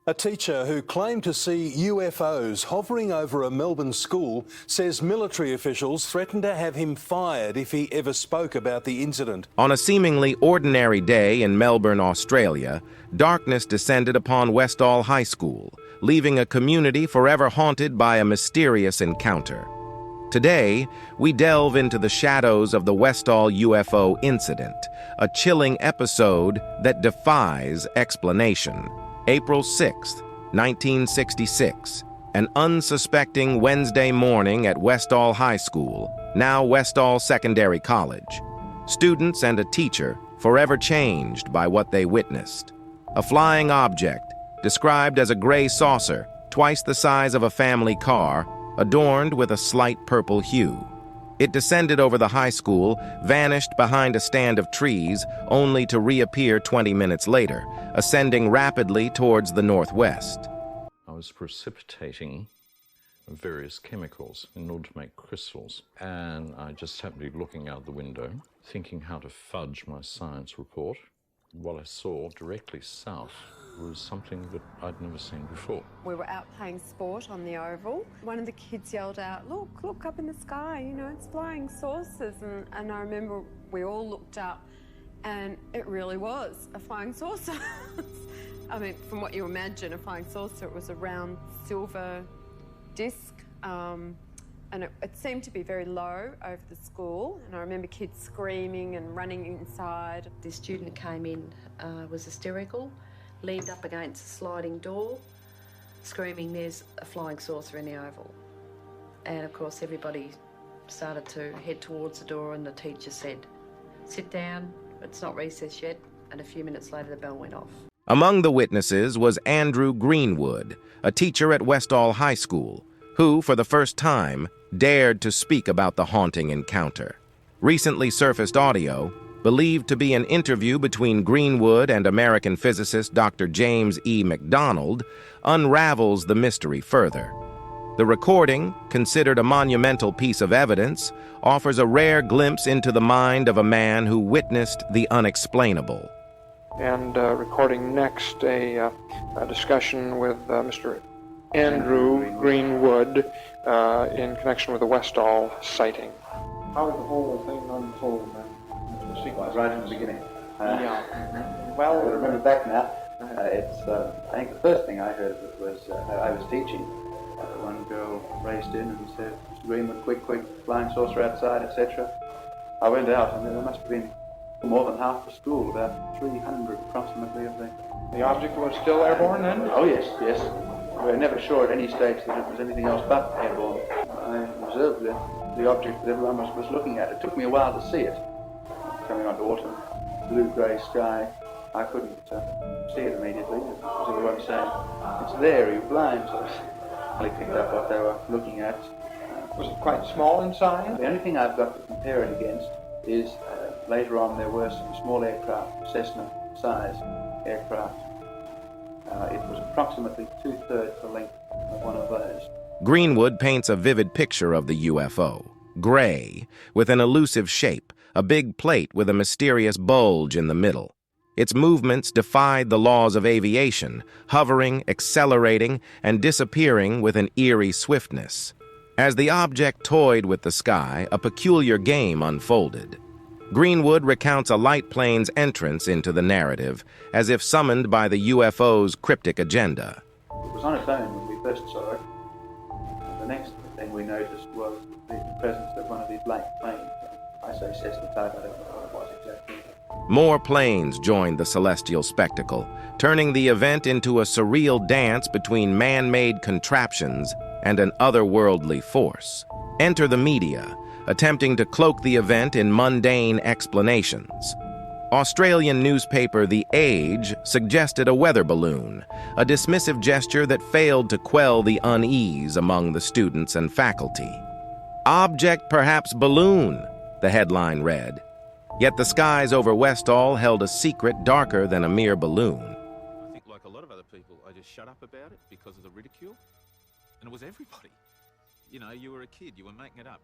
A teacher who claimed to see UFOs hovering over a Melbourne school says military officials threatened to have him fired if he ever spoke about the incident. On a seemingly ordinary day in Melbourne, Australia, darkness descended upon Westall High School, leaving a community forever haunted by a mysterious encounter. Today, we delve into the shadows of the Westall UFO incident, a chilling episode that defies explanation. April 6, 1966, an unsuspecting Wednesday morning at Westall High School, now Westall Secondary College. Students and a teacher forever changed by what they witnessed. A flying object, described as a gray saucer, twice the size of a family car, adorned with a slight purple hue. It descended over the high school, vanished behind a stand of trees, only to reappear 20 minutes later, ascending rapidly towards the northwest. I was precipitating various chemicals in order to make crystals, and I just happened to be looking out the window, thinking how to fudge my science report. What I saw directly south was something that I'd never seen before. We were out playing sport on the oval. One of the kids yelled out, look up in the sky, you know, it's flying saucers. And I remember we all looked up and it really was a flying saucer. I mean, from what you imagine, a flying saucer, it was a round silver disc. And it seemed to be very low over the school. And I remember kids screaming and running inside. The student came in, was hysterical, leaned up against a sliding door, screaming, "There's a flying saucer in the oval." And of course everybody started to head towards the door, and the teacher said, "Sit down, it's not recess yet." And a few minutes later the bell went off. Among the witnesses was Andrew Greenwood, a teacher at Westall High School, who, for the first time, dared to speak about the haunting encounter. Recently surfaced audio, believed to be an interview between Greenwood and American physicist Dr. James E. McDonald, unravels the mystery further. The recording, considered a monumental piece of evidence, offers a rare glimpse into the mind of a man who witnessed the unexplainable. And recording next a discussion with Mr. Andrew Greenwood in connection with the Westall sighting. How did the whole thing unfold, man? Right from the beginning. Well, I remember back now. I think the first thing I heard was I was teaching. One girl raced in and said, "Mr. Greenwood, quick, flying saucer outside," etc. I went out, and there must have been more than half the school, about 300 approximately of them. The object was still airborne then? Oh yes. We were never sure at any stage that it was anything else but airborne. I observed the object that everyone was looking at. It took me a while to see it. Coming onto autumn, blue-grey sky, I couldn't see it immediately. As everyone saying, "It's there, you're blind." So I only picked up what they were looking at. Was it quite small in size? The only thing I've got to compare it against is later on there were some small aircraft, Cessna-size aircraft. It was approximately 2/3 the length of one of those. Greenwood paints a vivid picture of the UFO. Gray, with an elusive shape, a big plate with a mysterious bulge in the middle. Its movements defied the laws of aviation, hovering, accelerating, and disappearing with an eerie swiftness. As the object toyed with the sky, a peculiar game unfolded. Greenwood recounts a light plane's entrance into the narrative, as if summoned by the UFO's cryptic agenda. It was on its own when we first saw it. The next thing we noticed was the presence of one of these light planes. I say Cessna type, I don't know what it was exactly. More planes joined the celestial spectacle, turning the event into a surreal dance between man-made contraptions and an otherworldly force. Enter the media, attempting to cloak the event in mundane explanations. Australian newspaper The Age suggested a weather balloon, a dismissive gesture that failed to quell the unease among the students and faculty. "Object perhaps balloon," the headline read. Yet the skies over Westall held a secret darker than a mere balloon. I think like a lot of other people, I just shut up about it because of the ridicule. And it was everybody. You know, you were a kid, you were making it up.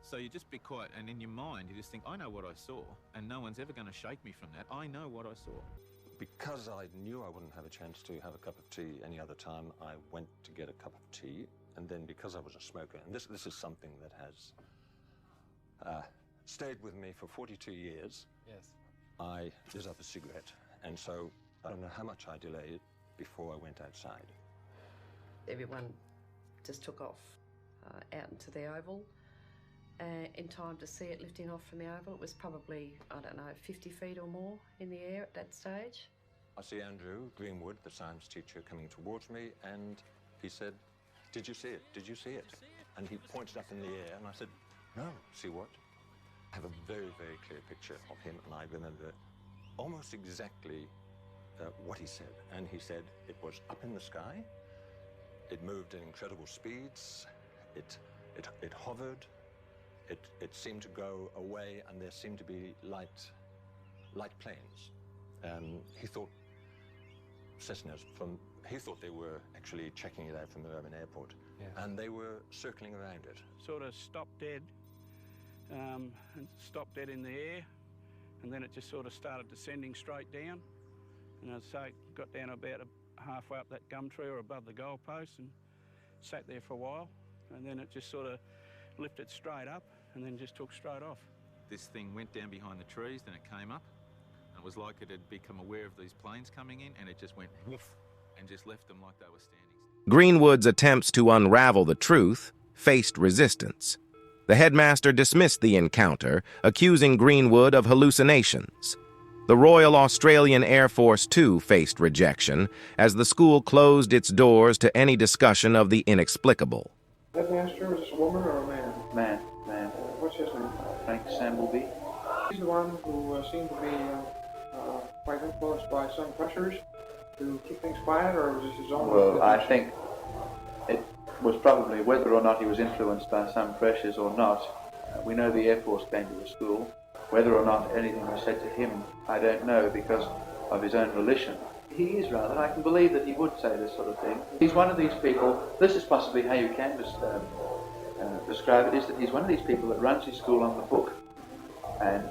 So you just be quiet, and in your mind, you just think, I know what I saw, and no one's ever going to shake me from that. I know what I saw. because I knew I wouldn't have a chance to have a cup of tea any other time, I went to get a cup of tea. And then because I was a smoker, and this is something that has stayed with me for 42 years, yes, I lit up a cigarette. And so I don't know how much I delayed before I went outside. Everyone just took off out into the oval. In time to see it lifting off from the oval. It was probably, I don't know, 50 feet or more in the air at that stage. I see Andrew Greenwood, the science teacher, coming towards me, and he said, "Did you see it? Did you see it?" And he pointed up in the air, and I said, "No, see what?" I have a very, very clear picture of him, and I remember almost exactly what he said. And he said it was up in the sky, it moved at incredible speeds, it hovered, it seemed to go away, and there seemed to be light planes. He thought Cessnas he thought they were actually checking it out from the Melbourne airport, and they were circling around it. Sort of stopped dead, and stopped dead in the air, and then it just sort of started descending straight down. And I'd say it got down about halfway up that gum tree or above the goalpost and sat there for a while, and then it just sort of lifted straight up and then just took straight off. This thing went down behind the trees, then it came up, and it was like it had become aware of these planes coming in, and it just went woof and just left them like they were standing. Greenwood's attempts to unravel the truth faced resistance. The headmaster dismissed the encounter, accusing Greenwood of hallucinations. The Royal Australian Air Force, too, faced rejection, as the school closed its doors to any discussion of the inexplicable. Headmaster, is this a woman or a man? Man. What's his name? Frank Sambleby. He's the one who seemed to be quite influenced by some pressures to keep things quiet, or was this his own? Well, I think it was probably whether or not he was influenced by some pressures or not. We know the Air Force came to the school. Whether or not anything was said to him, I don't know, because of his own volition. He is rather, I can believe that he would say this sort of thing. He's one of these people, this is possibly how you can describe it, is that he's one of these people that runs his school on the book. And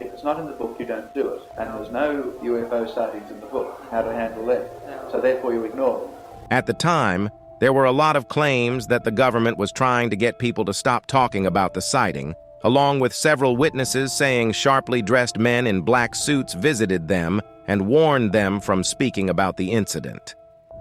if it's not in the book, you don't do it. And there's no UFO sightings in the book, how to handle that. So therefore you ignore them. At the time, there were a lot of claims that the government was trying to get people to stop talking about the sighting, along with several witnesses saying sharply dressed men in black suits visited them and warned them from speaking about the incident.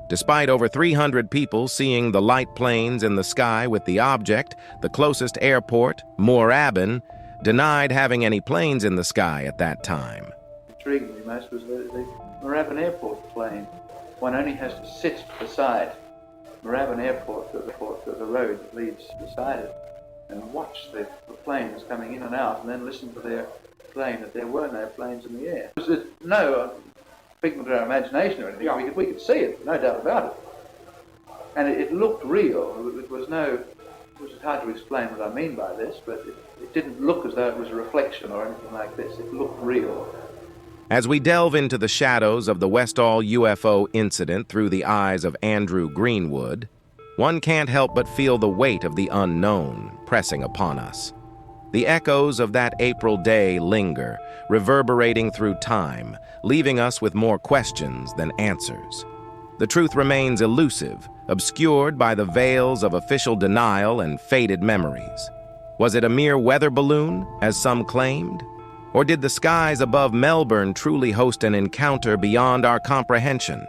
Despite over 300 people seeing the light planes in the sky with the object, the closest airport, Moorabbin, denied having any planes in the sky at that time. Intriguing me most was the Moorabbin Airport plane. One only has to sit beside Moorabbin Airport, the road that leads beside it, and watch the planes coming in and out, and then listen to their claim that there were no planes in the air. It was no figment of our imagination or anything. Yeah. We could see it, no doubt about it. And it looked real. It was hard to explain what I mean by this, but it didn't look as though it was a reflection or anything like this. It looked real. As we delve into the shadows of the Westall UFO incident through the eyes of Andrew Greenwood, one can't help but feel the weight of the unknown pressing upon us. The echoes of that April day linger, reverberating through time, leaving us with more questions than answers. The truth remains elusive, obscured by the veils of official denial and faded memories. Was it a mere weather balloon, as some claimed? Or did the skies above Melbourne truly host an encounter beyond our comprehension?